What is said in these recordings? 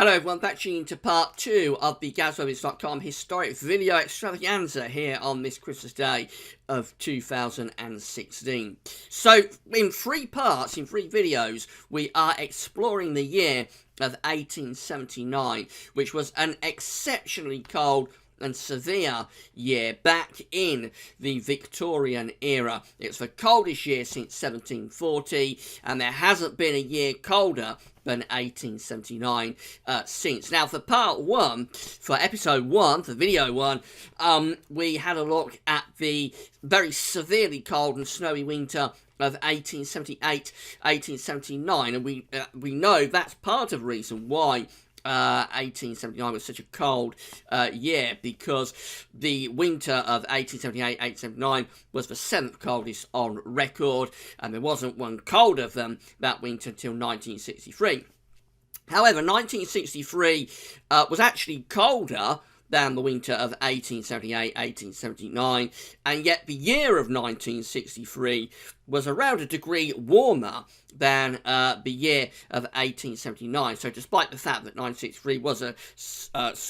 Hello everyone, back tuning to part 2 of the GazWebits.com historic video extravaganza here on this Christmas Day of 2016. So, in 3 parts, in 3 videos, we are exploring the year of 1879, which was an exceptionally cold and severe year back in the Victorian era. It's the coldest year since 1740, and there hasn't been a year colder than 1879 since. Now, for part 1, for episode 1, for video 1, we had a look at the very severely cold and snowy winter of 1878, 1879, and we know that's part of the reason why 1879 was such a cold year, because the winter of 1878-1879 was the 7th coldest on record, and there wasn't one colder than that winter until 1963. However, 1963 was actually colder than the winter of 1878-1879, and yet the year of 1963 was around a degree warmer than the year of 1879. So despite the fact that 1963 was a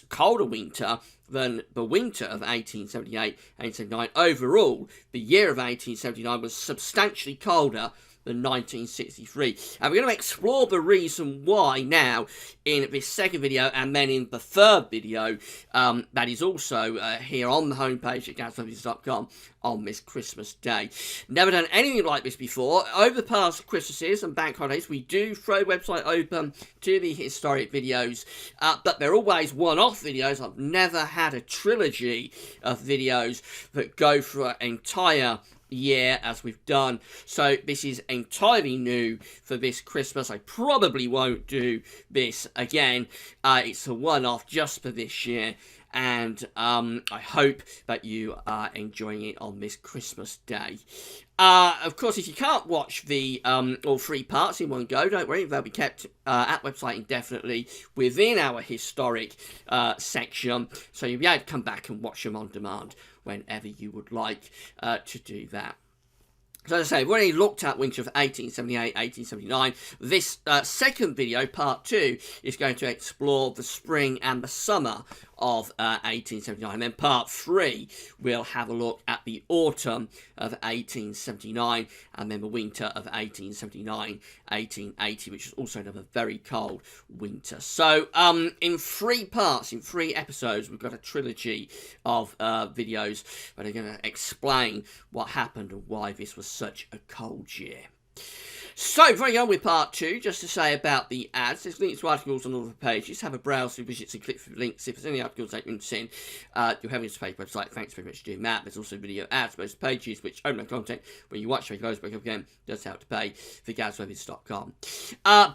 colder winter than the winter of 1878-1879, overall, the year of 1879 was substantially colder than 1963. And we're going to explore the reason why now in this second video, and then in the third video that is also here on the homepage at GazWebits.com on this Christmas Day. Never done anything like this before. Over the past Christmases and bank holidays, we do throw the website open to the historic videos, but they're always one-off videos. I've never had a trilogy of videos that go for an entire year as we've done, so this is entirely new for this Christmas. I probably won't do this again. It's a one-off just for this year, and I hope that you are enjoying it on this Christmas Day. Of course, if you can't watch the all 3 parts in one go, don't worry, they'll be kept at website indefinitely within our historic section, so you'll be able to come back and watch them on demand whenever you would like to do that. So as I say, we've already looked at winter of 1878, 1879. This second video, part 2, is going to explore the spring and the summer of 1879. And then part 3, we'll have a look at the autumn of 1879, and then the winter of 1879, 1880, which is also another very cold winter. So in 3 parts, in 3 episodes, we've got a trilogy of videos that are going to explain what happened and why this was such a cold year. So, before I go on with part 2, just to say about the ads, there's links to articles on all the pages. Have a browse through visits and click through links. If there's any articles that you're interested in, you'll have this page website. Thanks very much for doing that. There's also video ads, most pages, which own my content. When you watch the videos back up again, does help to pay for GazWebits.com.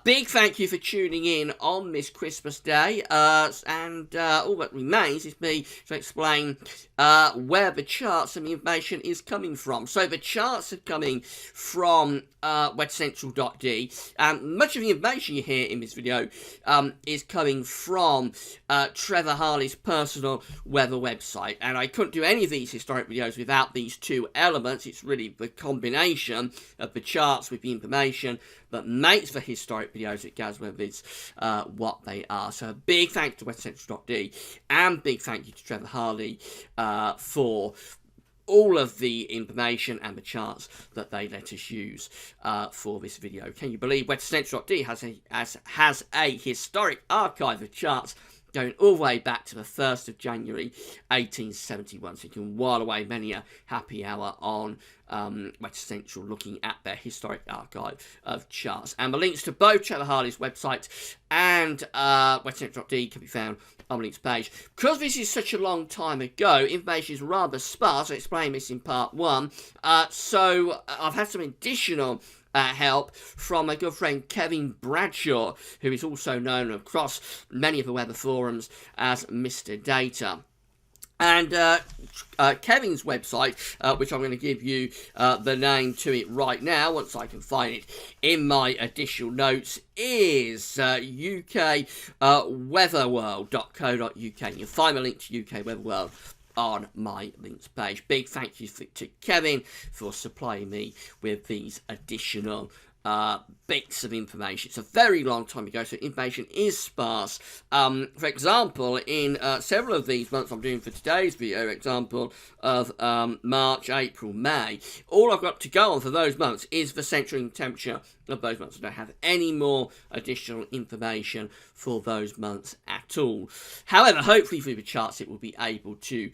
Big thank you for tuning in on this Christmas Day. And all that remains is me to explain where the charts and the information is coming from. So, the charts are coming from webcentral.de, and much of the information you hear in this video is coming from Trevor Harley's personal weather website, and I couldn't do any of these historic videos without these 2 elements. It's really the combination of the charts with the information that makes the historic videos at GazWebits what they are. So a big thank you to webcentral.de, and big thank you to Trevor Harley for all of the information and the charts that they let us use for this video. Can you believe webcentral.de has a historic archive of charts going all the way back to the 1st of January 1871, so you can while away many a happy hour on West Central looking at their historic archive of charts. And the links to both Trevor Harley's website and webcentral.de can be found on the links page. Because this is such a long time ago, information is rather sparse. I explained this in part 1, so I've had some additional help from my good friend Kevin Bradshaw, who is also known across many of the weather forums as Mr. Data. And Kevin's website, which I'm going to give you the name to it right now, once I can find it in my additional notes, is ukweatherworld.co.uk. You'll find a link to UK Weather World on my links page. Big thank you to Kevin for supplying me with these additional bits of information. It's a very long time ago, so information is sparse. For example, in several of these months I'm doing for today's video, example of March, April, May, all I've got to go on for those months is the centering temperature of those months. I don't have any more additional information for those months at all. However, hopefully through the charts it will be able to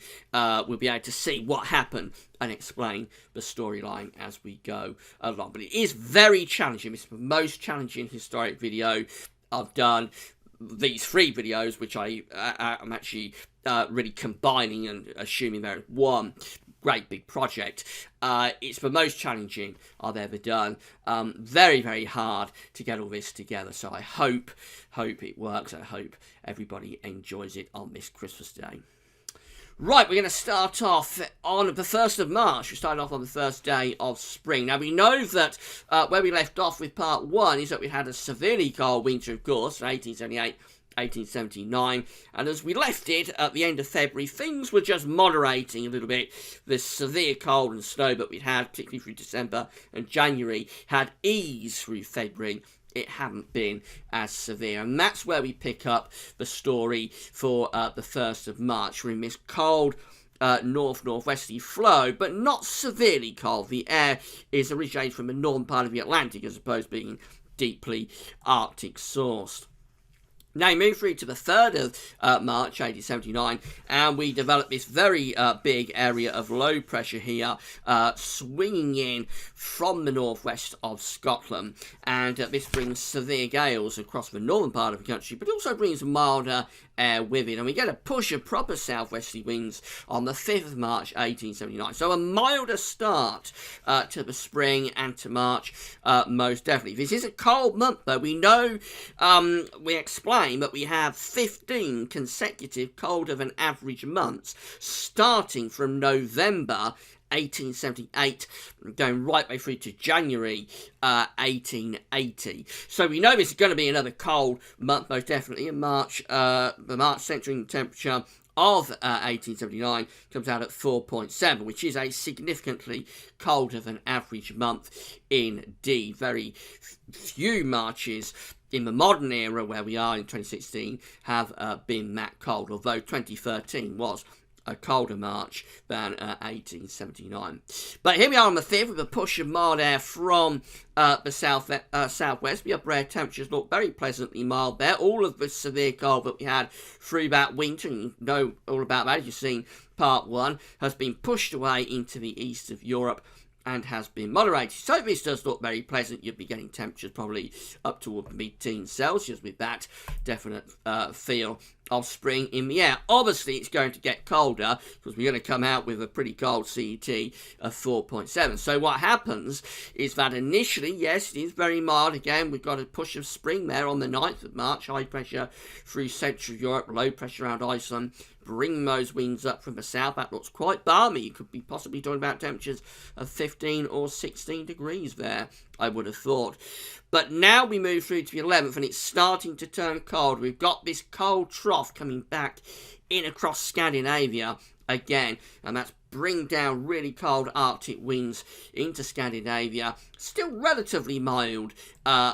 see what happened and explain the storyline as we go along. But it is very challenging. It's the most challenging historic video I've done. These 3 videos, which I'm actually really combining and assuming they're one great big project. It's the most challenging I've ever done. Very, very hard to get all this together. So I hope it works. I hope everybody enjoys it on this Christmas Day. Right, we're going to start off on the 1st of March. We started off on the first day of spring. Now, we know that where we left off with part 1 is that we had a severely cold winter, of course, 1878, 1879, and as we left it at the end of February, things were just moderating a little bit. The severe cold and snow that we'd had, particularly through December and January, had eased through February. It hadn't been as severe, and that's where we pick up the story for the 1st of March. We're in this cold north-northwesterly flow, but not severely cold. The air is originated from the northern part of the Atlantic as opposed to being deeply Arctic sourced. Now we move through to the 3rd of March 1879, and we develop this very big area of low pressure here, swinging in from the northwest of Scotland, and this brings severe gales across the northern part of the country, but also brings milder air with it, and we get a push of proper southwesterly winds on the 5th of March 1879. So a milder start to the spring and to March, most definitely. This is a cold month, though. We know, we explain that we have 15 consecutive colder than average months, starting from November 1878, going right way through to January 1880. So we know this is going to be another cold month, most definitely. In March, the March centering temperature of 1879 comes out at 4.7, which is a significantly colder than average month indeed. Very few Marches in the modern era, where we are in 2016, have been that cold, although 2013 was a colder March than 1879. But here we are on the 5th with a push of mild air from the southwest. The upper air temperatures look very pleasantly mild there. All of the severe cold that we had through that winter, and you know all about that as you've seen part 1, has been pushed away into the east of Europe and has been moderated. So this does look very pleasant. You'll be getting temperatures probably up toward mid-teens Celsius with that definite feel of spring in the air. Obviously, it's going to get colder because we're going to come out with a pretty cold CET of 4.7. So what happens is that initially, yes, it is very mild. Again, we've got a push of spring there on the 9th of March. High pressure through Central Europe, low pressure around Iceland, bring those winds up from the south. That looks quite balmy. You could be possibly talking about temperatures of 15 or 16 degrees there, I would have thought. But now we move through to the 11th, and it's starting to turn cold. We've got this cold trough coming back in across Scandinavia again, and that's bring down really cold Arctic winds into Scandinavia. Still relatively mild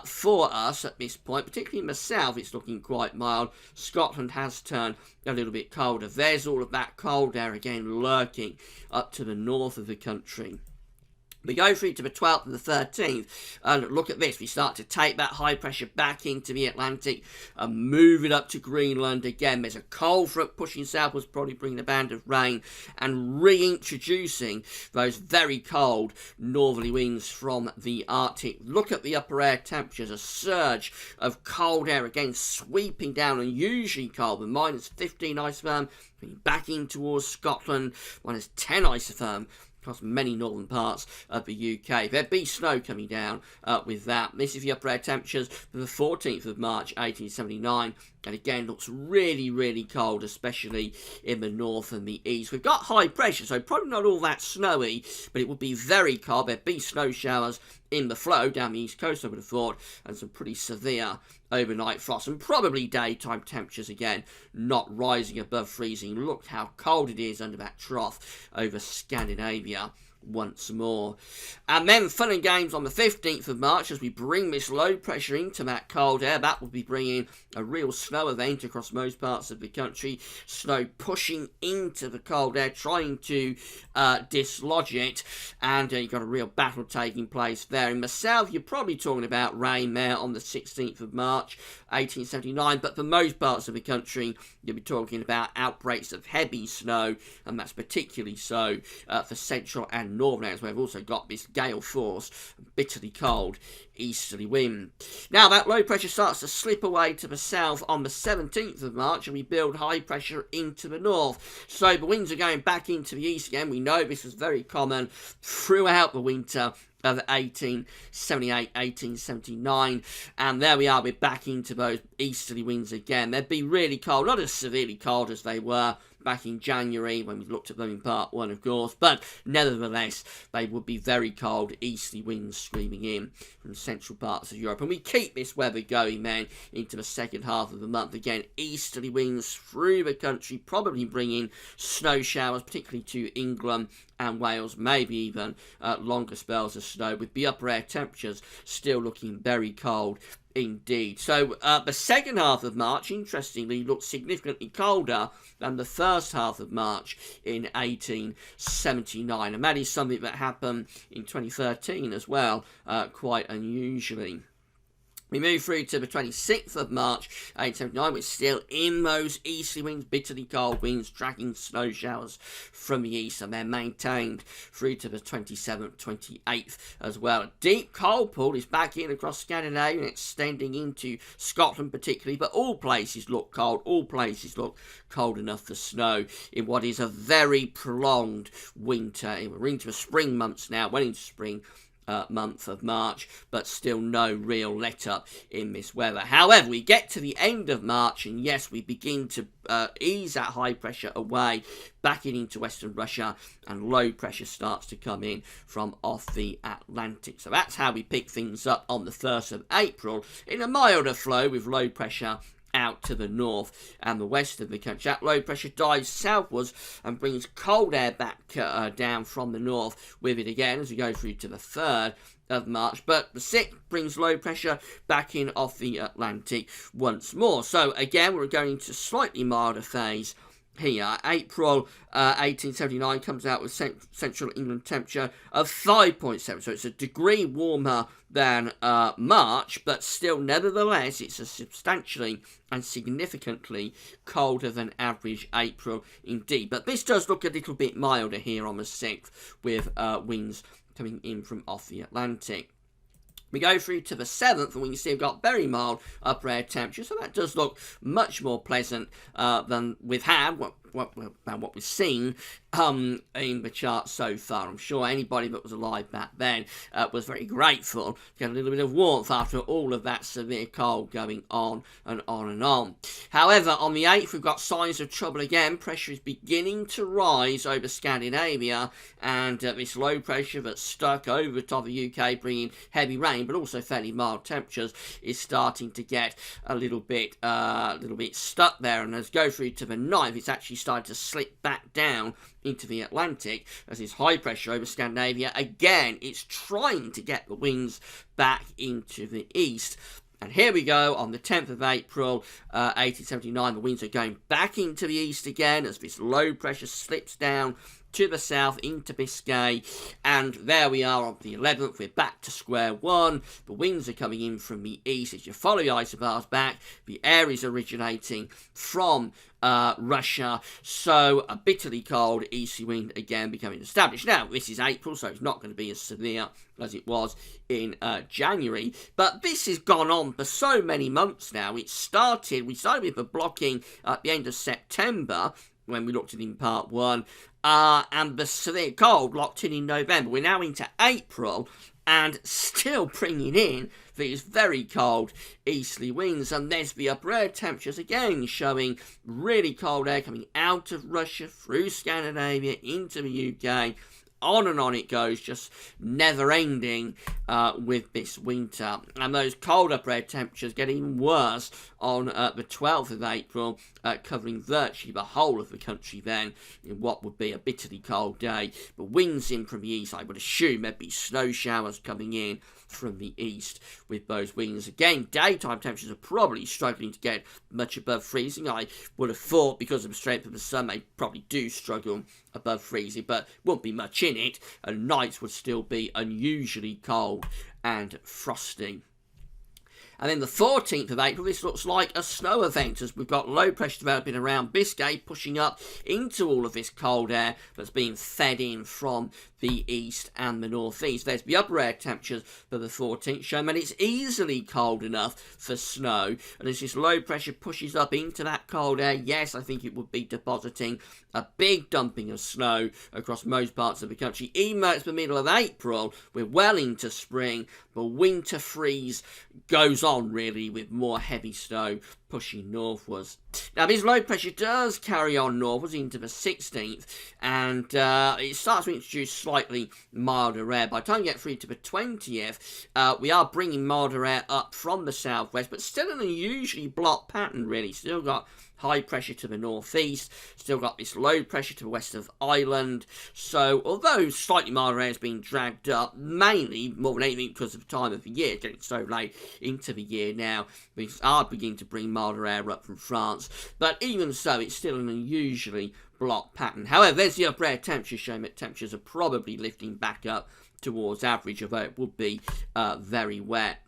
for us at this point, particularly in the south. It's looking quite mild. Scotland has turned a little bit colder. There's all of that cold air again lurking up to the north of the country. We go through to the 12th and the 13th, and look at this. We start to take that high pressure back into the Atlantic and move it up to Greenland again. There's a cold front pushing southwards, probably bringing a band of rain and reintroducing those very cold northerly winds from the Arctic. Look at the upper air temperatures, a surge of cold air again sweeping down, unusually cold, with minus 15 isotherm, back in towards Scotland, minus 10 isotherm across many northern parts of the UK. There'd be snow coming down with that. This is the upper air temperatures for the 14th of March 1879, and again looks really, really cold, especially in the north and the east. We've got high pressure, so probably not all that snowy, but it would be very cold. There'd be snow showers in the flow down the east coast, I would have thought, and some pretty severe overnight frost, and probably daytime temperatures again not rising above freezing. Look how cold it is under that trough over Scandinavia once more. And then fun and games on the 15th of March as we bring this low pressure into that cold air. That will be bringing a real snow event across most parts of the country. Snow pushing into the cold air, trying to dislodge it. And you've got a real battle taking place there. In the south, you're probably talking about rain there on the 16th of March, 1879. But for most parts of the country, you'll be talking about outbreaks of heavy snow. And that's particularly so for central and northern areas, where we've also got this gale force, bitterly cold easterly wind. Now that low pressure starts to slip away to the south on the 17th of March, and we build high pressure into the north. So the winds are going back into the east again. We know this was very common throughout the winter of 1878, 1879, and there we are, we're back into those easterly winds again. They'd be really cold, not as severely cold as they were back in January when we looked at them in part 1, of course, but nevertheless they would be very cold easterly winds streaming in from central parts of Europe. And we keep this weather going then into the second half of the month. Again, easterly winds through the country, probably bringing snow showers, particularly to England and Wales, maybe even longer spells of snow, with the upper air temperatures still looking very cold indeed. So the second half of March, interestingly, looks significantly colder than the first half of March in 1879, and that is something that happened in 2013 as well, quite unusually. We move through to the 26th of March, 1879. We're still in those easterly winds, bitterly cold winds, dragging snow showers from the east, and they're maintained through to the 27th, 28th as well. A deep cold pull is back in across Scandinavia and extending into Scotland particularly, but all places look cold. All places look cold enough for snow in what is a very prolonged winter. We're into the spring months now, well into spring. Month of March, but still no real let-up in this weather. However, we get to the end of March, and yes, we begin to ease that high pressure away, back into Western Russia, and low pressure starts to come in from off the Atlantic. So that's how we pick things up on the 1st of April, in a milder flow with low pressure out to the north and the west of the country. That low pressure dives southwards and brings cold air back down from the north with it again as we go through to the 3rd of March. But the 6th brings low pressure back in off the Atlantic once more. So again, we're going into slightly milder phase here. April 1879 comes out with central England temperature of 5.7, so it's a degree warmer than March, but still, nevertheless, it's a substantially and significantly colder than average April indeed. But this does look a little bit milder here on the 6th, with winds coming in from off the Atlantic. We go through to the 7th, and we can see we've got very mild upper air temperature, so that does look much more pleasant than we've had, what we've seen in the chart so far. I'm sure anybody that was alive back then was very grateful to get a little bit of warmth after all of that severe cold going on and on and on. However, on the 8th, we've got signs of trouble again. Pressure is beginning to rise over Scandinavia, and this low pressure that's stuck over the top of the UK, bringing heavy rain, but also fairly mild temperatures, is starting to get a little bit stuck there. And as we go through to the 9th, it's actually started to slip back down into the Atlantic as this high pressure over Scandinavia, again, it's trying to get the winds back into the east. And here we go, on the 10th of April, 1879, the winds are going back into the east again as this low pressure slips down to the south into Biscay, and there we are on the 11th. We're back to square one. The winds are coming in from the east. As you follow the isobars back, the air is originating from Russia, so a bitterly cold easterly wind again becoming established. Now, this is April, so it's not going to be as severe as it was in January, but this has gone on for so many months now. We started with the blocking at the end of September, when we looked at it in part 1, and the severe cold locked in November. We're now into April, and still bringing in these very cold easterly winds. And there's the upper air temperatures again, showing really cold air coming out of Russia, through Scandinavia, into the UK, on it goes, just never ending with this winter. And those cold upper air temperatures get even worse on the 12th of April, covering virtually the whole of the country then, in what would be a bitterly cold day. But winds in from the east, I would assume there'd be snow showers coming in from the east with those winds. Again, daytime temperatures are probably struggling to get much above freezing. I would have thought because of the strength of the sun, they probably do struggle above freezing, but won't be much in it, and nights would still be unusually cold and frosty. And then the 14th of April, this looks like a snow event, as we've got low pressure developing around Biscay, pushing up into all of this cold air that's being fed in from the east and the northeast. There's the upper air temperatures for the 14th, showing that it's easily cold enough for snow. And as this low pressure pushes up into that cold air, yes, I think it would be depositing a big dumping of snow across most parts of the country. Even though it's the middle of April, we're well into spring, but winter freeze goes on really with more heavy snow pushing northwards. Now this low pressure does carry on northwards into the 16th, and it starts to introduce slightly milder air. By the time we get through to the 20th, we are bringing milder air up from the southwest, but still an unusually blocked pattern really. Still got high pressure to the northeast, still got this low pressure to the west of Ireland. So although slightly milder air is being dragged up, mainly more than anything because of the time of the year, getting so late into the year now, we are beginning to bring milder air up from France. But even so, it's still an unusually blocked pattern. However, there's the upper air temperature showing that temperatures are probably lifting back up towards average, although it would be very wet.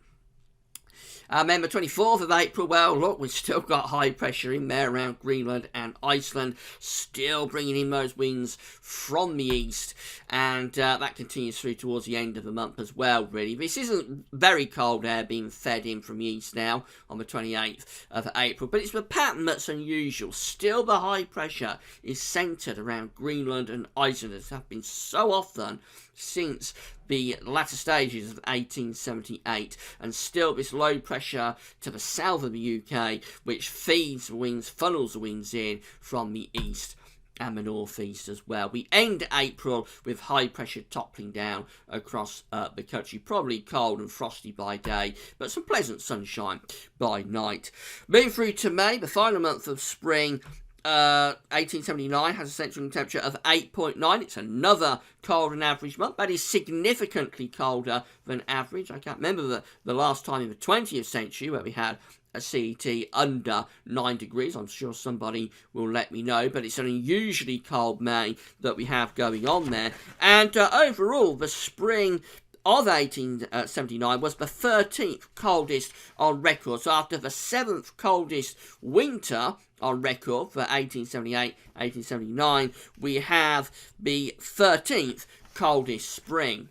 Then the 24th of April, well, look, we've still got high pressure in there around Greenland and Iceland, still bringing in those winds from the east, and that continues through towards the end of the month as well, really. This isn't very cold air being fed in from the east now on the 28th of April, but it's the pattern that's unusual. Still, the high pressure is centred around Greenland and Iceland, as have been so often since the latter stages of 1878, and still this low pressure to the south of the UK, which feeds the winds, funnels the winds in from the east and the northeast as well. We end April with high pressure toppling down across the country, probably cold and frosty by day, but some pleasant sunshine by night. Moving through to May, the final month of spring. 1879 has a central temperature of 8.9. It's another colder than average month. That is significantly colder than average. I can't remember the last time in the 20th century where we had a CET under 9 degrees. I'm sure somebody will let me know, but it's an unusually cold May that we have going on there. And overall, the spring of 1879 was the 13th coldest on record. So after the 7th coldest winter on record for 1878-1879, we have the 13th coldest spring.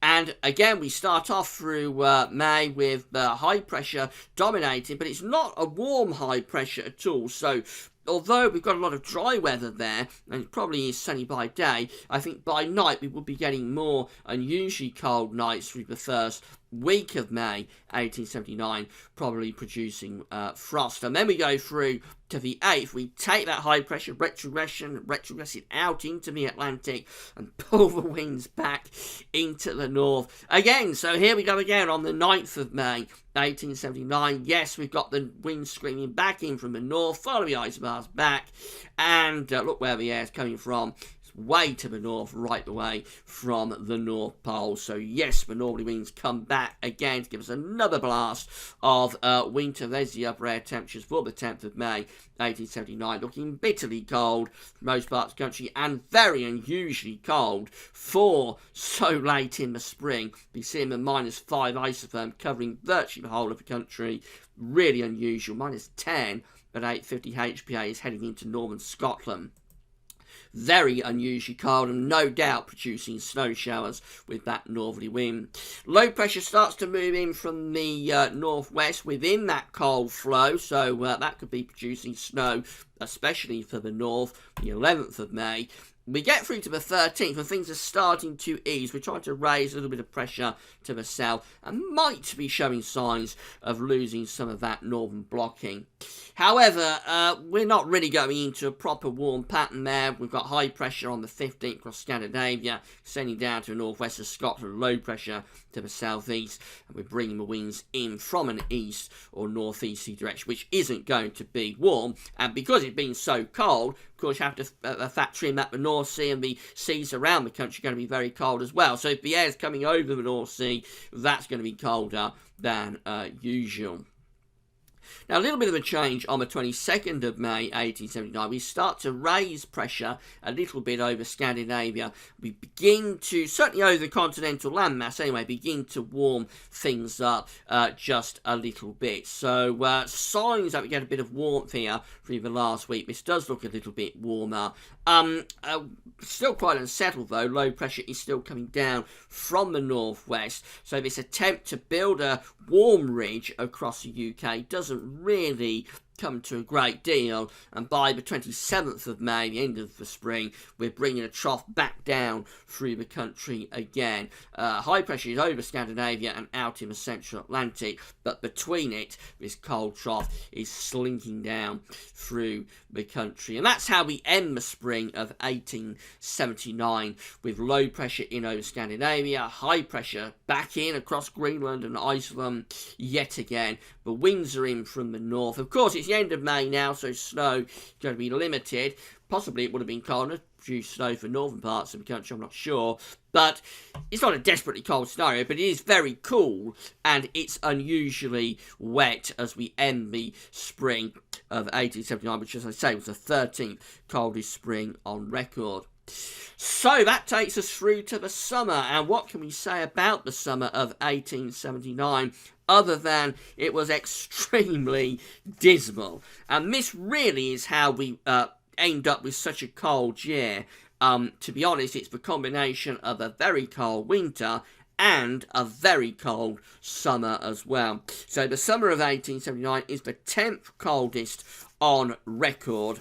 And again, we start off through May with high pressure dominating, but it's not a warm high pressure at all. So although we've got a lot of dry weather there, and it probably is sunny by day, I think by night we will be getting more unusually cold nights through the first week of May 1879, probably producing frost. And then we go through to the 8th, we take that high pressure retrogress it out into the Atlantic and pull the winds back into the north again. So here we go again on the 9th of May 1879. Yes, we've got the wind screaming back in from the north, follow the isobars back, and look where the air is coming from. Way to the north, right the way from the North Pole. So yes, the northerly winds come back again to give us another blast of winter. There's the upper air temperatures for the 10th of May 1879, looking bitterly cold for most parts of the country, and very unusually cold for so late in the spring. Be seeing the -5 isotherm covering virtually the whole of the country. Really unusual. -10 at 850 HPA is heading into northern Scotland. Very unusually cold, and no doubt producing snow showers with that northerly wind. Low pressure starts to move in from the northwest within that cold flow, so that could be producing snow, especially for the north, the 11th of May. we get through to the 13th and things are starting to ease. We're trying to raise a little bit of pressure to the south and might be showing signs of losing some of that northern blocking. However, we're not really going into a proper warm pattern there. We've got high pressure on the 15th across Scandinavia, sending down to the northwest of Scotland, low pressure to the southeast, and we're bringing the winds in from an east or northeasterly direction, which isn't going to be warm. And because it's been so cold, of course, you have to factor in that the North Sea and the seas around the country are going to be very cold as well. So if the air is coming over the North Sea, that's going to be colder than usual. Now, a little bit of a change on the 22nd of May, 1879. We start to raise pressure a little bit over Scandinavia. We begin to, certainly over the continental landmass anyway, begin to warm things up just a little bit. So, signs that we get a bit of warmth here through the last week. This does look a little bit warmer. Still quite unsettled though. Low pressure is still coming down from the northwest. So this attempt to build a warm ridge across the UK doesn't really come to a great deal, and by the 27th of May, the end of the spring, we're bringing a trough back down through the country again. High pressure is over Scandinavia and out in the central Atlantic, but between it, this cold trough is slinking down through the country. And that's how we end the spring of 1879, with low pressure in over Scandinavia, high pressure back in across Greenland and Iceland yet again. The winds are in from the north. Of course, it's the end of May now, so snow is going to be limited. Possibly it would have been colder, due snow for northern parts of the country, I'm not sure. But it's not a desperately cold scenario, but it is very cool, and it's unusually wet as we end the spring of 1879, which, as I say, was the 13th coldest spring on record. So that takes us through to the summer, and what can we say about the summer of 1879 other than it was extremely dismal? And this really is how we end up with such a cold year. To be honest, it's the combination of a very cold winter and a very cold summer as well. So the summer of 1879 is the 10th coldest on record.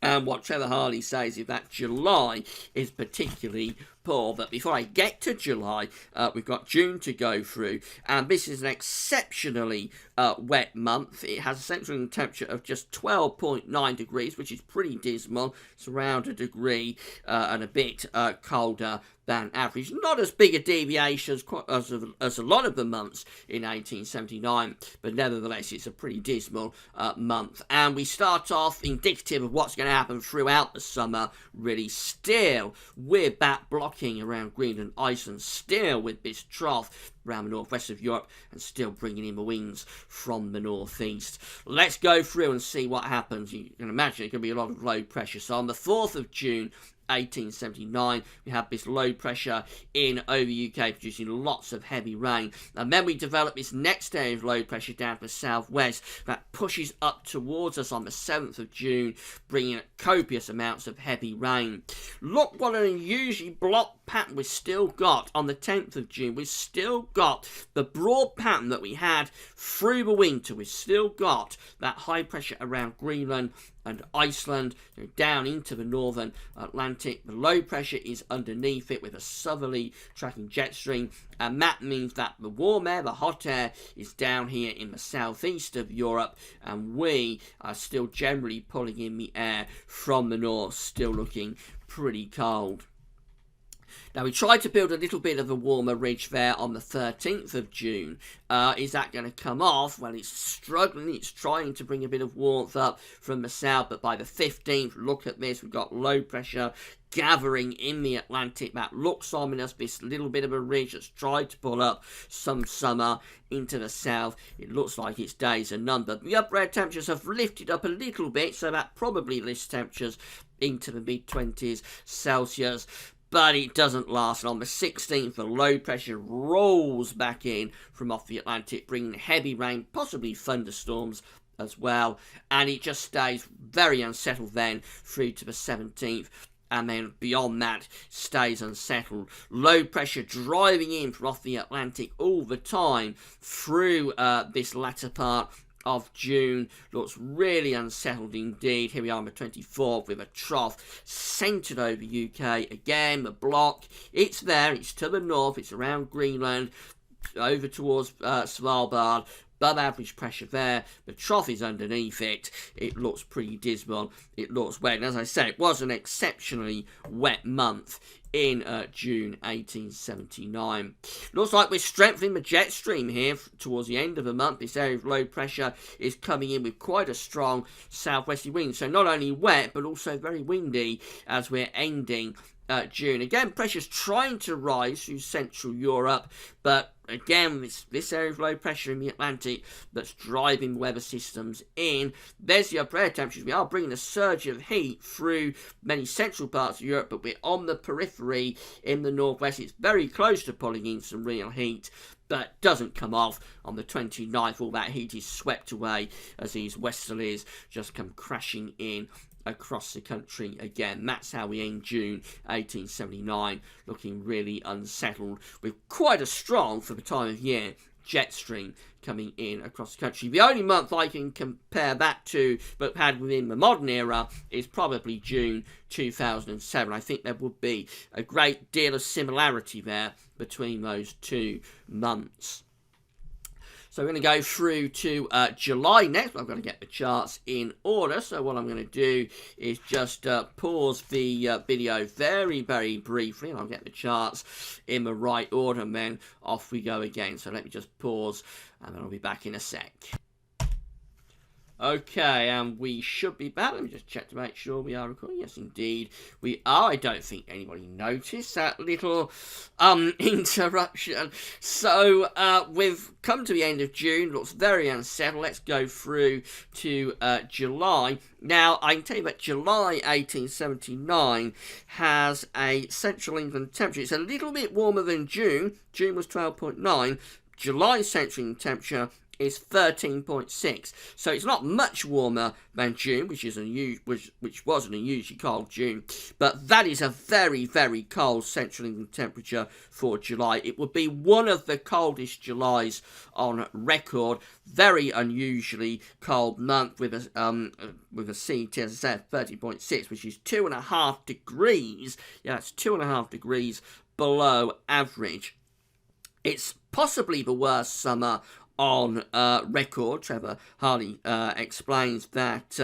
And what Trevor Harley says is that July is particularly poor. But before I get to July, we've got June to go through. And this is an exceptionally wet month. It has a central temperature of just 12.9 degrees, which is pretty dismal. It's around a degree and a bit colder than average. Not as big a deviation as a lot of the months in 1879, but nevertheless it's a pretty dismal month. And we start off indicative of what's going to happen throughout the summer, really. Still with that blocking around Greenland, Iceland, still with this trough around the northwest of Europe, and still bringing in the winds from the northeast. Let's go through and see what happens. You can imagine it can be a lot of low pressure. So on the 4th of June 1879, we have this low pressure in over the UK producing lots of heavy rain, and then we develop this next area of low pressure down to the southwest that pushes up towards us on the 7th of June, bringing copious amounts of heavy rain. Look what an unusually block pattern we've still got on the 10th of June. We've still got the broad pattern that we had through the winter. We've still got that high pressure around Greenland and Iceland, down into the northern Atlantic. The low pressure is underneath it with a southerly tracking jet stream, and that means that the warm air, the hot air, is down here in the southeast of Europe, and we are still generally pulling in the air from the north, still looking pretty cold. Now, we tried to build a little bit of a warmer ridge there on the 13th of June. Is that going to come off? Well, it's struggling. It's trying to bring a bit of warmth up from the south, but by the 15th, look at this. We've got low pressure gathering in the Atlantic. That looks ominous. This little bit of a ridge that's tried to pull up some summer into the south. It looks like its days are numbered. The upper air temperatures have lifted up a little bit, so that probably lifts temperatures into the mid-20s Celsius. But it doesn't last. And on the 16th, the low pressure rolls back in from off the Atlantic, bringing heavy rain, possibly thunderstorms as well. And it just stays very unsettled then through to the 17th. And then beyond that, stays unsettled. Low pressure driving in from off the Atlantic all the time through this latter part of June looks really unsettled indeed. Here we are on the 24th with a trough centred over UK. Again, the block, it's there, it's to the north, it's around Greenland, over towards Svalbard. Above average pressure there, the trough is underneath it. It looks pretty dismal, it looks wet, and as I said, it was an exceptionally wet month in June 1879. Looks like we're strengthening the jet stream here towards the end of the month. This area of low pressure is coming in with quite a strong southwesterly wind, so not only wet but also very windy as we're ending June. Again, pressure's trying to rise through Central Europe, but again, this area of low pressure in the Atlantic that's driving weather systems in. There's the upper air temperatures. We are bringing a surge of heat through many central parts of Europe, but we're on the periphery in the northwest. It's very close to pulling in some real heat, but doesn't come off. On the 29th, all that heat is swept away as these westerlies just come crashing in across the country again. That's how we end June 1879, looking really unsettled with quite a strong, for the time of year, jet stream coming in across the country. The only month I can compare that to, but had within the modern era, is probably June 2007. I think there would be a great deal of similarity there between those two months. So we're going to go through to July next. I'm going to get the charts in order. So what I'm going to do is just pause the video very, very briefly, and I'll get the charts in the right order, and then off we go again. So let me just pause, and then I'll be back in a sec. Okay, and we should be back. Let me just check to make sure we are recording. Yes, indeed, we are. I don't think anybody noticed that little interruption. So, we've come to the end of June. Looks very unsettled. Let's go through to July. Now, I can tell you that July 1879 has a central England temperature. It's a little bit warmer than June. June was 12.9. July central England temperature is 13.6, so it's not much warmer than June, which was an unusually cold June, but that is a very, very cold central England temperature for July. It would be one of the coldest Julys on record. Very unusually cold month with a CT, as I said, 30.6, which is 2.5 degrees. Yeah, that's 2.5 degrees below average. It's possibly the worst summer on record. Trevor Harley explains that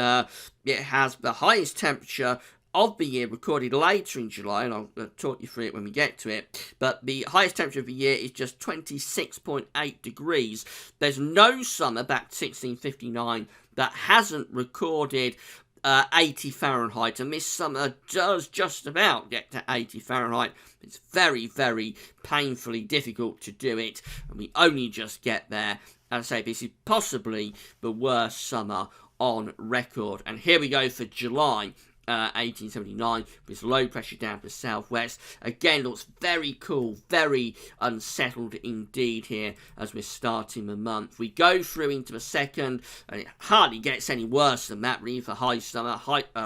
it has the highest temperature of the year recorded later in July, and I'll talk you through it when we get to it, but the highest temperature of the year is just 26.8 degrees. There's no summer back to 1659 that hasn't recorded 80 Fahrenheit, and this summer does just about get to 80 Fahrenheit. It's very, very painfully difficult to do it, and we only just get there. As I say, this is possibly the worst summer on record. And here we go for July 1879, with low pressure down to the southwest. Again, looks very cool, very unsettled indeed here as we're starting the month. We go through into the second, and it hardly gets any worse than that really for high summer.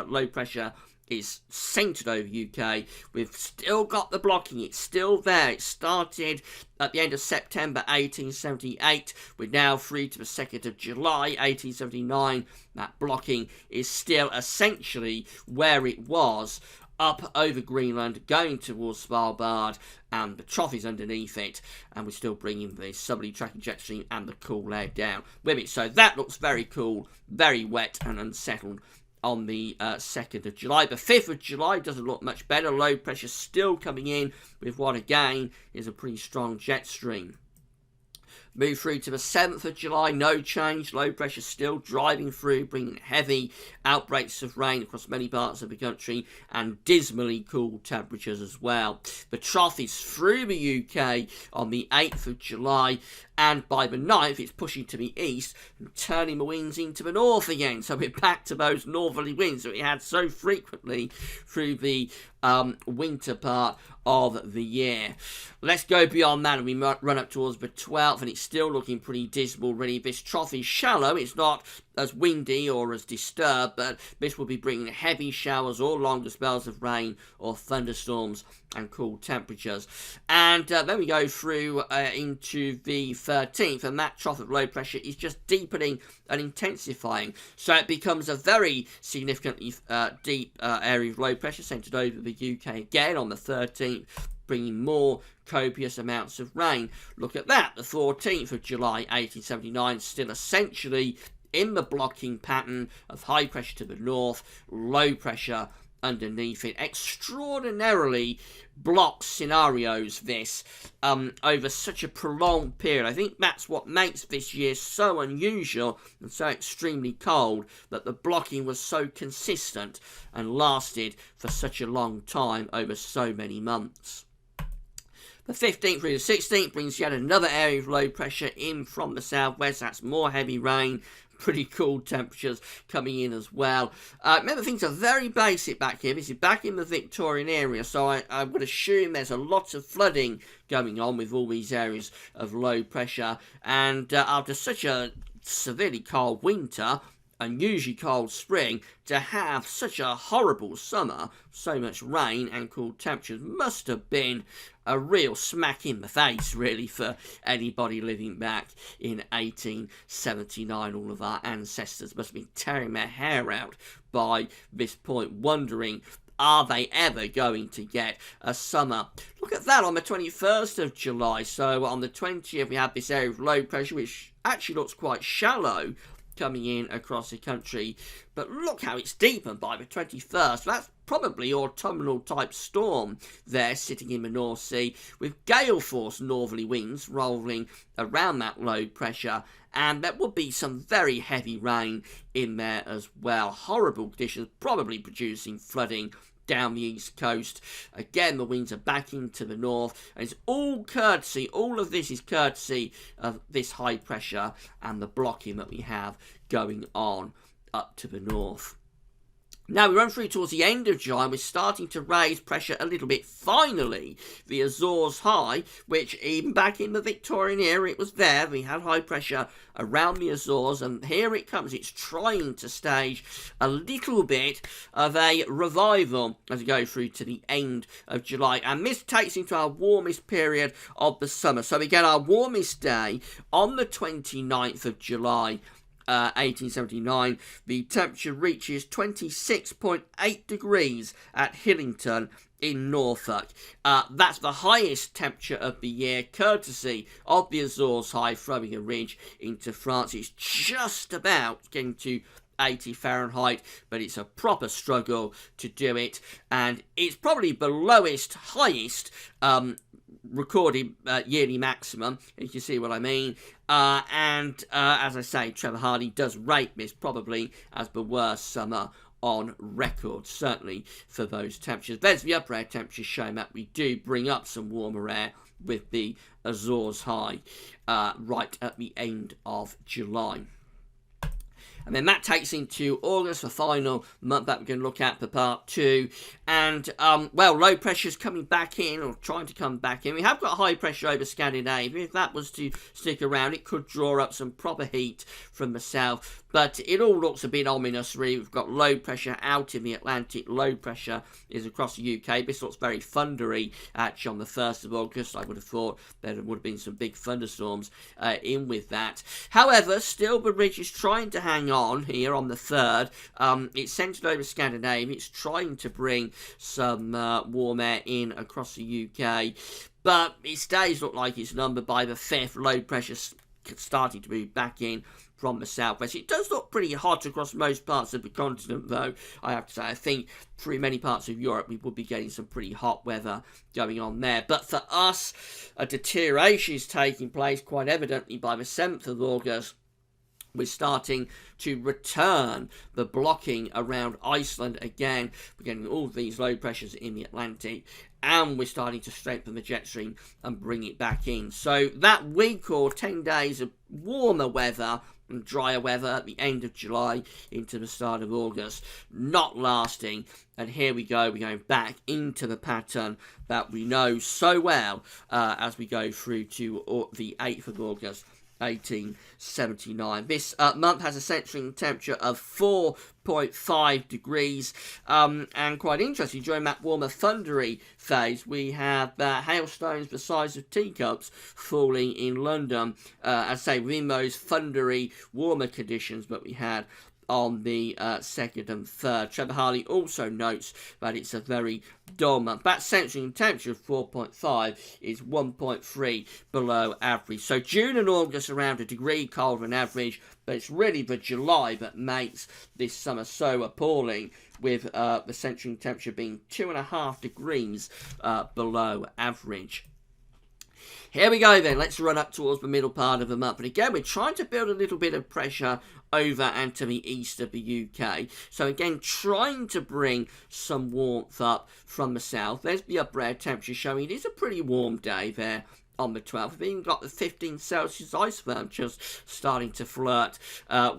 Low pressure is centred over UK. We've still got the blocking, it's still there. It started at the end of September 1878. We're now through to the 2nd of July 1879. That blocking is still essentially where it was, up over Greenland, going towards Svalbard, and the trough is underneath it, and we're still bringing the southerly tracking jet stream and the cool air down with it. So that looks very cool, very wet and unsettled on the 2nd of July. The 5th of July doesn't look much better. Low pressure still coming in with what again is a pretty strong jet stream. Move through to the 7th of July, no change. Low pressure still driving through, bringing heavy outbreaks of rain across many parts of the country and dismally cool temperatures as well. The trough is through the UK on the 8th of July, and by the 9th it's pushing to the east and turning the winds into the north again. So we're back to those northerly winds that we had so frequently through the winter part of the year. Let's go beyond that and we might run up towards the 12th, and it's still looking pretty dismal really. This trough is shallow, it's not as windy or as disturbed, but this will be bringing heavy showers or longer spells of rain or thunderstorms and cool temperatures. And then we go through into the 13th, and that trough of low pressure is just deepening and intensifying. So it becomes a very significantly deep area of low pressure centered over the UK again on the 13th, bringing more copious amounts of rain. Look at that, the 14th of July 1879, still essentially in the blocking pattern of high pressure to the north, low pressure underneath it. Extraordinarily blocked scenarios, this, over such a prolonged period. I think that's what makes this year so unusual and so extremely cold, that the blocking was so consistent and lasted for such a long time over so many months. The 15th through the 16th brings yet another area of low pressure in from the southwest. That's more heavy rain, pretty cool temperatures coming in as well. Remember, things are very basic back here. This is back in the Victorian area, so I would assume there's a lot of flooding going on with all these areas of low pressure. And after such a severely cold winter, unusually cold spring, to have such a horrible summer, so much rain and cool temperatures, must have been a real smack in the face, really, for anybody living back in 1879. All of our ancestors must have been tearing their hair out by this point, wondering, are they ever going to get a summer? Look at that, on the 21st of July. So on the 20th, we have this area of low pressure, which actually looks quite shallow, coming in across the country, but look how it's deepened by the 21st. That's probably autumnal type storm there sitting in the North Sea, with gale force northerly winds rolling around that low pressure, and there would be some very heavy rain in there as well. Horrible conditions, probably producing flooding down the east coast. Again, the winds are back into the north, and it's all courtesy, all of this is courtesy of this high pressure and the blocking that we have going on up to the north. Now we run through towards the end of July, we're starting to raise pressure a little bit. Finally, the Azores High, which even back in the Victorian era, it was there. We had high pressure around the Azores, and here it comes. It's trying to stage a little bit of a revival as we go through to the end of July. And this takes into our warmest period of the summer. So we get our warmest day on the 29th of July, 1879. The temperature reaches 26.8 degrees at Hillington in Norfolk. That's the highest temperature of the year, courtesy of the Azores High, throwing a ridge into France. It's just about getting to 80 Fahrenheit, but it's a proper struggle to do it, and it's probably the highest recorded yearly maximum, if you see what I mean. And as I say, Trevor Hardy does rate this probably as the worst summer on record, certainly for those temperatures. There's the upper air temperature showing that we do bring up some warmer air with the Azores High right at the end of July. And then that takes into August, the final month that we're going to look at for part 2. And, well, low pressure's coming back in, or trying to come back in. We have got high pressure over Scandinavia. If that was to stick around, it could draw up some proper heat from the south. But it all looks a bit ominous, really. We've got low pressure out in the Atlantic. Low pressure is across the UK. This looks very thundery, actually, on the 1st of August. I would have thought there would have been some big thunderstorms in with that. However, still the ridge is trying to hang on here on the 3rd. It's centred over Scandinavia. It's trying to bring some warm air in across the UK. But its days look like it's numbered by the 5th. Low pressure starting to move back in from the southwest. It does look pretty hot across most parts of the continent, though, I have to say. I think through many parts of Europe we would be getting some pretty hot weather going on there. But for us, a deterioration is taking place quite evidently by the 7th of August. We're starting to return the blocking around Iceland again. We're getting all of these low pressures in the Atlantic, and we're starting to strengthen the jet stream and bring it back in. So that week or 10 days of warmer weather and drier weather at the end of July into the start of August, not lasting. And here we go, we're going back into the pattern that we know so well as we go through to the 8th of August 1879. This month has a central temperature of 4.5 degrees, and quite interesting, during that warmer thundery phase, we have hailstones the size of teacups falling in London, as I say, within those thundery, warmer conditions that we had on the 2nd and 3rd. Trevor Harley also notes that it's a very dull month. That central temperature of 4.5 is 1.3 below average. So June and August around a degree colder than average, but it's really the July that makes this summer so appalling, with the central temperature being 2.5 degrees below average. Here we go then, let's run up towards the middle part of the month. And again, we're trying to build a little bit of pressure over and to the east of the UK. So again, trying to bring some warmth up from the south. There's the upper air temperature showing it is a pretty warm day there on the 12th. We've even got the 15 Celsius iceberg just starting to flirt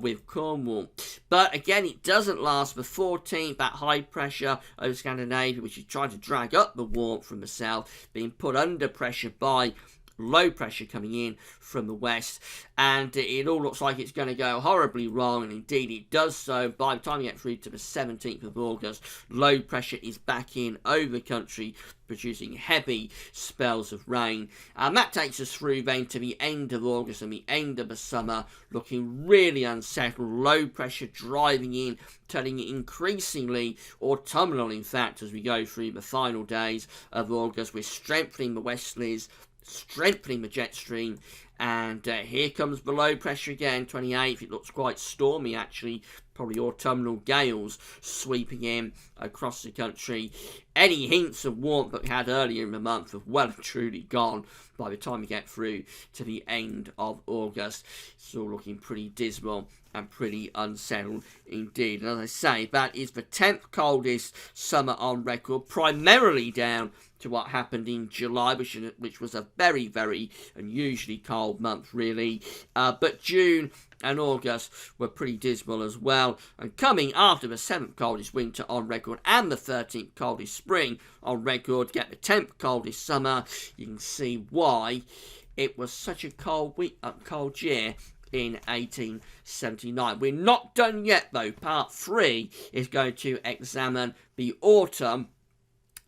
with Cornwall. But again, it doesn't last. The 14th, that high pressure over Scandinavia, which is trying to drag up the warmth from the south, being put under pressure by low pressure coming in from the west, and it all looks like it's going to go horribly wrong, and indeed it does so. By the time you get through to the 17th of August, low pressure is back in over the country, producing heavy spells of rain, and that takes us through then to the end of August and the end of the summer, looking really unsettled. Low pressure driving in, turning it increasingly autumnal, in fact, as we go through the final days of August. We're strengthening the westerlies, strengthening the jet stream, and here comes the low pressure again. 28th, it looks quite stormy actually, probably autumnal gales sweeping in across the country. Any hints of warmth that we had earlier in the month have well and truly gone by the time we get through to the end of August. It's all looking pretty dismal and pretty unsettled indeed. And as I say, that is the 10th coldest summer on record, primarily down to what happened in July, which was a very, very unusually cold month, really. But June and August were pretty dismal as well. And coming after the 7th coldest winter on record and the 13th coldest spring on record, get the 10th coldest summer, you can see why it was such a cold year in 1879. We're not done yet, though. Part 3 is going to examine the autumn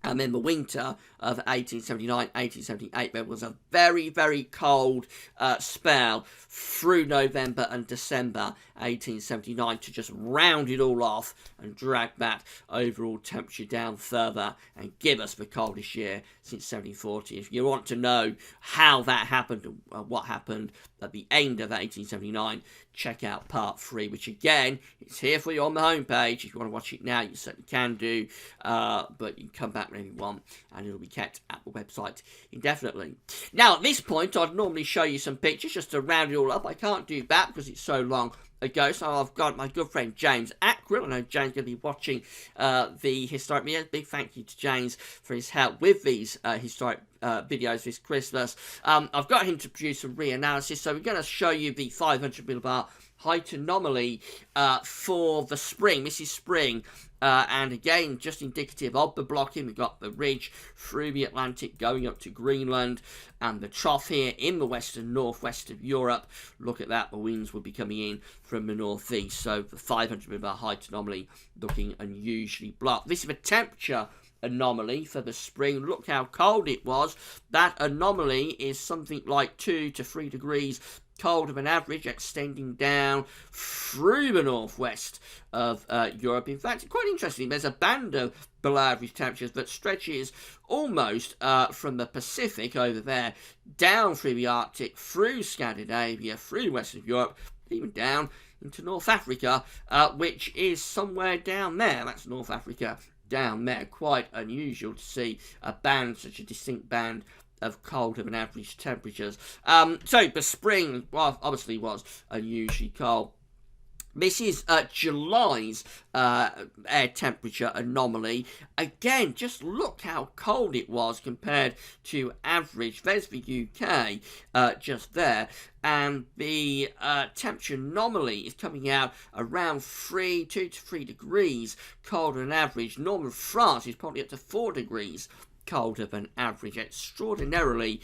and then the winter of 1879-1878. There was a very, very cold spell through November and December 1879 to just round it all off and drag that overall temperature down further and give us the coldest year since 1740. If you want to know how that happened and what happened at the end of 1879, check out part 3, which again, it's here for you on the homepage. If you want to watch it now, you certainly can do, but you can come back whenever you want, and it'll be kept at the website indefinitely. Now, at this point, I'd normally show you some pictures just to round it all up. I can't do that because it's so long ago, so I've got my good friend James Ackrill. I know James is going to be watching the historic videos. Big thank you to James for his help with these historic videos this Christmas. I've got him to produce a reanalysis, so we're going to show you the 500 millibar height anomaly for the spring. This is spring, and again, just indicative of the blocking. We've got the ridge through the Atlantic going up to Greenland, and the trough here in the western northwest of Europe. Look at that, the winds will be coming in from the northeast, so the 500 millibar height anomaly looking unusually blocked. This is the temperature anomaly for the spring. Look how cold it was. That anomaly is something like 2 to 3 degrees colder than average, extending down through the northwest of Europe. In fact, quite interesting, there's a band of below average temperatures that stretches almost from the Pacific over there, down through the Arctic, through Scandinavia, through western Europe, even down into North Africa, which is somewhere down there. That's North Africa down there. Quite unusual to see a band, such a distinct band of colder than average temperatures. So the spring, well, obviously was unusually cold. This is July's air temperature anomaly. Again, just look how cold it was compared to average. There's the UK just there. And the temperature anomaly is coming out around 2 to 3 degrees colder than average. Northern France is probably up to 4 degrees colder than average. Extraordinarily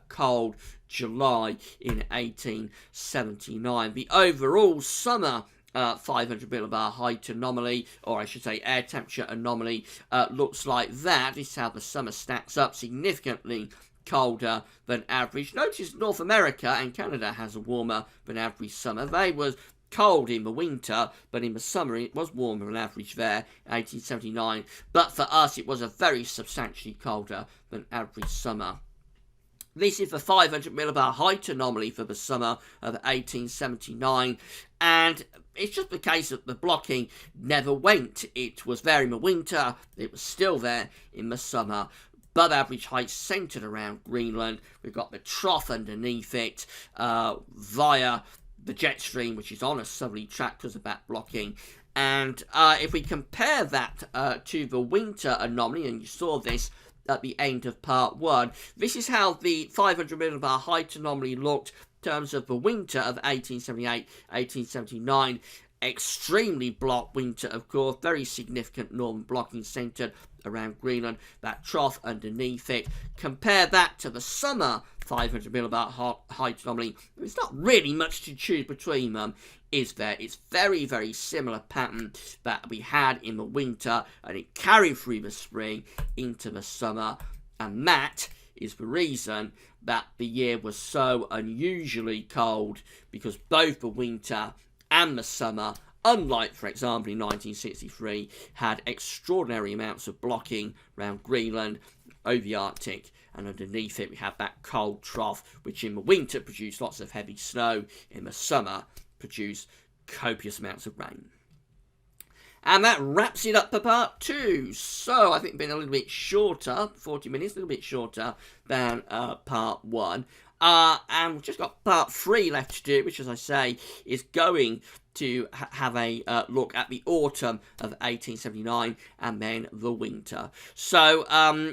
cold July in 1879. The overall summer 500 millibar height anomaly, or I should say air temperature anomaly, looks like that. This is how the summer stacks up, significantly colder than average. Notice North America and Canada has a warmer than average summer. They were cold in the winter, but in the summer it was warmer than average there, 1879. But for us, it was a very substantially colder than average summer. This is the 500 millibar height anomaly for the summer of 1879, and it's just the case that the blocking never went. It was there in the winter, it was still there in the summer. Above average height centred around Greenland. We've got the trough underneath it via the jet stream, which is on a southerly track because of that blocking. And if we compare that to the winter anomaly, and you saw this at the end of part 1, this is how the 500 millibar height anomaly looked in terms of the winter of 1878, 1879. Extremely blocked winter, of course, very significant northern blocking centred around Greenland, that trough underneath it. Compare that to the summer 500 millibar height anomaly. There's not really much to choose between them, is there? It's very, very similar pattern that we had in the winter, and it carried through the spring into the summer, and that is the reason that the year was so unusually cold, because both the winter and the summer, unlike, for example, in 1963, had extraordinary amounts of blocking around Greenland, over the Arctic, and underneath it we had that cold trough, which in the winter produced lots of heavy snow, in the summer produced copious amounts of rain. And that wraps it up for part 2. So I think been a little bit shorter, 40 minutes, a little bit shorter than part 1. And we've just got part 3 left to do, which, as I say, is going to have a look at the autumn of 1879 and then the winter. So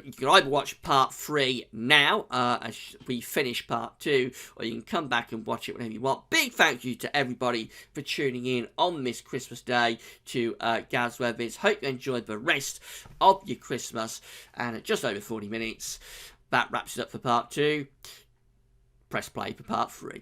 you can either watch part 3 now as we finish part 2, or you can come back and watch it whenever you want. Big thank you to everybody for tuning in on this Christmas day to Gaz Webbiz. Hope you enjoyed the rest of your Christmas, and at just over 40 minutes, that wraps it up for part 2. Press play for part 3.